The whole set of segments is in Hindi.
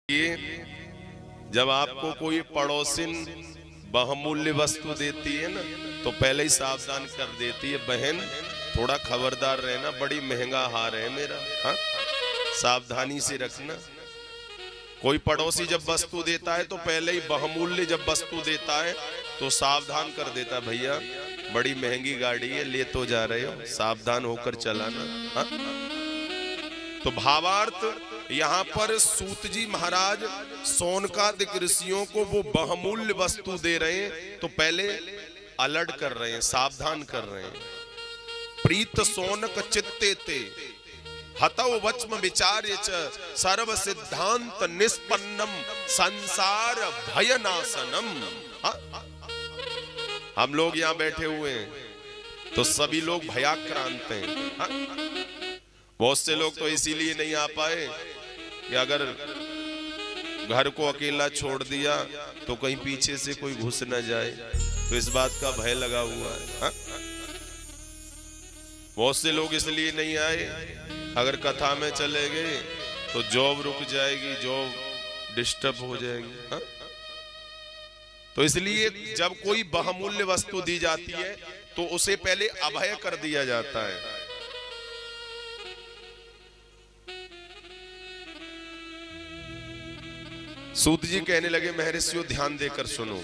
ये जब आपको कोई पड़ोसिन बहुमूल्य वस्तु देती है ना, तो पहले ही सावधान कर देती है, बहन थोड़ा खबरदार रहना, बड़ी महंगा हार है मेरा, हाँ सावधानी से रखना। कोई पड़ोसी जब वस्तु देता है तो पहले ही बहुमूल्य जब वस्तु देता है तो सावधान कर देता, भैया बड़ी महंगी गाड़ी है, ले तो जा रहे हो, सावधान होकर चलाना। हाँ? तो भावार्थ यहाँ पर सूत जी महाराज सोनकादिक ऋषियों को वो बहुमूल्य वस्तु दे रहे हैं, तो पहले अलर्ट कर रहे हैं, सावधान कर रहे हैं। प्रीत सोनक चित्ते ते हतौ वच्म विचार्य च सर्व सिद्धांत निष्पन्नम संसार भयनाशनम। हम लोग यहाँ बैठे हुए हैं तो सभी लोग भयाक्रांत हैं। बहुत से लोग तो इसीलिए नहीं आ पाए कि अगर घर को अकेला छोड़ दिया तो कहीं पीछे से कोई घुस न जाए, तो इस बात का भय लगा हुआ है। हा? बहुत से लोग इसलिए नहीं आए, अगर कथा में चले गए तो जॉब रुक जाएगी, जॉब डिस्टर्ब हो जाएगी। हा? तो इसलिए जब कोई बहुमूल्य वस्तु दी जाती है तो उसे पहले अभय कर दिया जाता है। सूत जी कहने लगे, महर्षियों ध्यान देकर सुनो,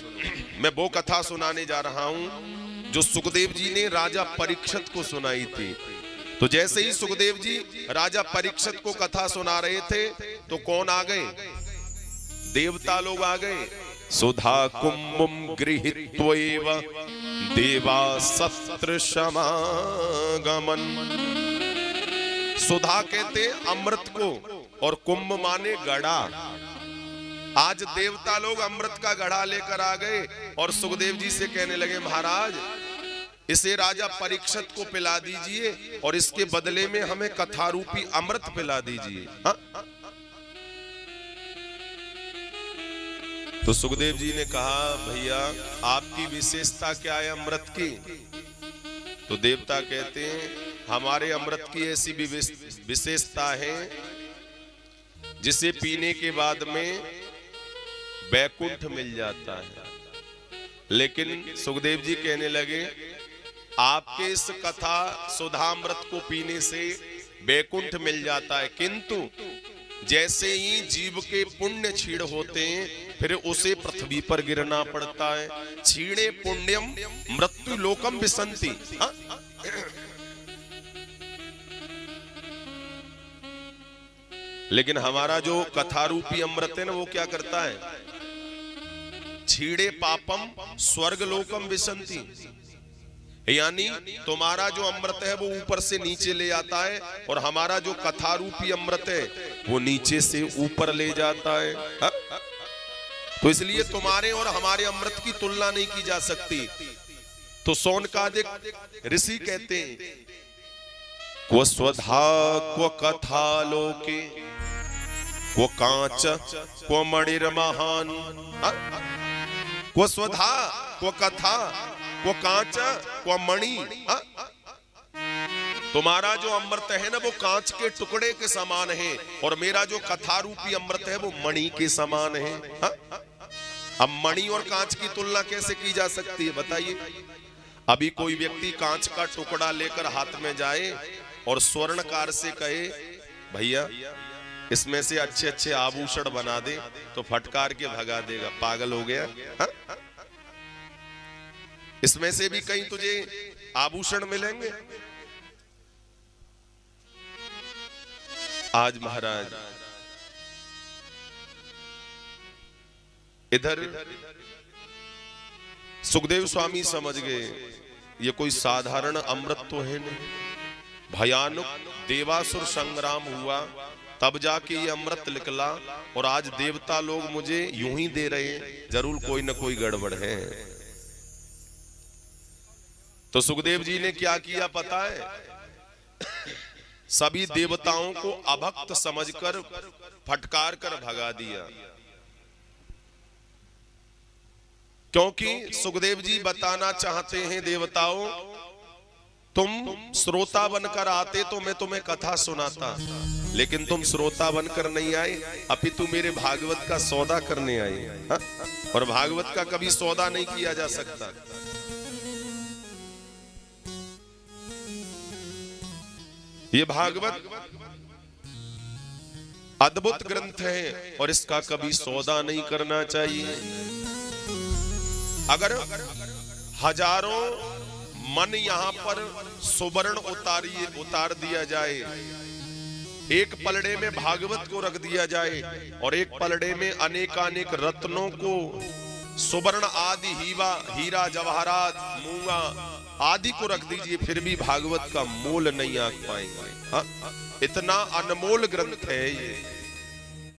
मैं वो कथा सुनाने जा रहा हूं जो सुखदेव जी ने राजा परीक्षित को सुनाई थी। तो जैसे ही सुखदेव जी राजा परीक्षित को कथा सुना रहे थे तो कौन आ गए? देवता लोग आ गए। सुधा कुंभम गृहीत्वैव देवा सत्र समागमन। सुधा कहते अमृत को और कुंभ माने गड़ा। आज देवता लोग अमृत का घड़ा लेकर आ गए और सुखदेव जी से कहने लगे, महाराज इसे राजा परीक्षित को पिला दीजिए और इसके बदले में हमें कथा रूपी अमृत पिला दीजिए। हाँ? तो सुखदेव जी ने कहा, भैया आपकी विशेषता क्या है अमृत की? तो देवता कहते हैं, हमारे अमृत की ऐसी विशेषता है जिसे पीने के बाद में वैकुंठ मिल जाता है। लेकिन सुखदेव जी कहने लगे, आपके इस कथा सुधामृत को पीने से वैकुंठ मिल जाता है, किंतु जैसे ही जीव के पुण्य क्षीण होते हैं फिर उसे पृथ्वी पर गिरना पड़ता है। क्षीणे पुण्यम मृत्यु लोकम विसंति। लेकिन हमारा जो कथा रूपी अमृत है ना, वो क्या करता है? छीड़े पापम स्वर्ग लोकम विसंति, यानी तुम्हारा जो अमृत है वो ऊपर से नीचे ले आता है और हमारा जो कथा रूपी अमृत है वो नीचे से ऊपर ले जाता है। हा? तो इसलिए तुम्हारे और हमारे अमृत की तुलना नहीं की जा सकती। तो सोनकादिक ऋषि कहते हैं, क्व स्वधा क्व कथा लोके क्व कांच क्व मणिर महान। क्व स्वधा क्व कथा क्व कांच क्व मणि। तुम्हारा जो अमृत है ना वो कांच के टुकड़े के समान है और मेरा जो कथा रूपी अमृत है वो मणि के समान है। अब मणि और कांच की तुलना कैसे की जा सकती है बताइए? अभी कोई व्यक्ति कांच का टुकड़ा लेकर हाथ में जाए और स्वर्णकार से कहे, भैया इसमें से अच्छे अच्छे आभूषण बना दे, तो फटकार के भगा देगा, पागल हो गया। हा? इसमें से भी कहीं तुझे आभूषण मिलेंगे? आज महाराज इधर सुखदेव स्वामी समझ गए ये कोई साधारण अमृत तो है नहीं, भयानक देवासुर संग्राम हुआ तब जाके ये अमृत निकला और आज देवता लोग मुझे यूं ही दे रहे हैं, जरूर कोई ना कोई गड़बड़ है। तो सुखदेव जी ने क्या किया पता है? सभी देवताओं को अभक्त समझकर फटकार कर भगा दिया, क्योंकि सुखदेव जी बताना चाहते हैं देवताओं तुम श्रोता बनकर आते तो मैं तुम्हें कथा सुनाता, लेकिन तुम श्रोता बनकर नहीं आए, अपितु मेरे भागवत का सौदा करने आए। हा? और भागवत का कभी सौदा नहीं किया जा सकता। ये भागवत अद्भुत ग्रंथ है और इसका कभी सौदा नहीं करना चाहिए। अगर हजारों मन यहाँ पर सुवर्ण उतार दिया जाए, एक पलड़े में भागवत को रख दिया जाए और एक पलड़े में अनेकानेक रत्नों को, सुवर्ण आदि हीरा जवाहरात मूंगा आदि को रख दीजिए, फिर भी भागवत का मोल नहीं आंक पाएंगे। हाँ? इतना अनमोल ग्रंथ है ये।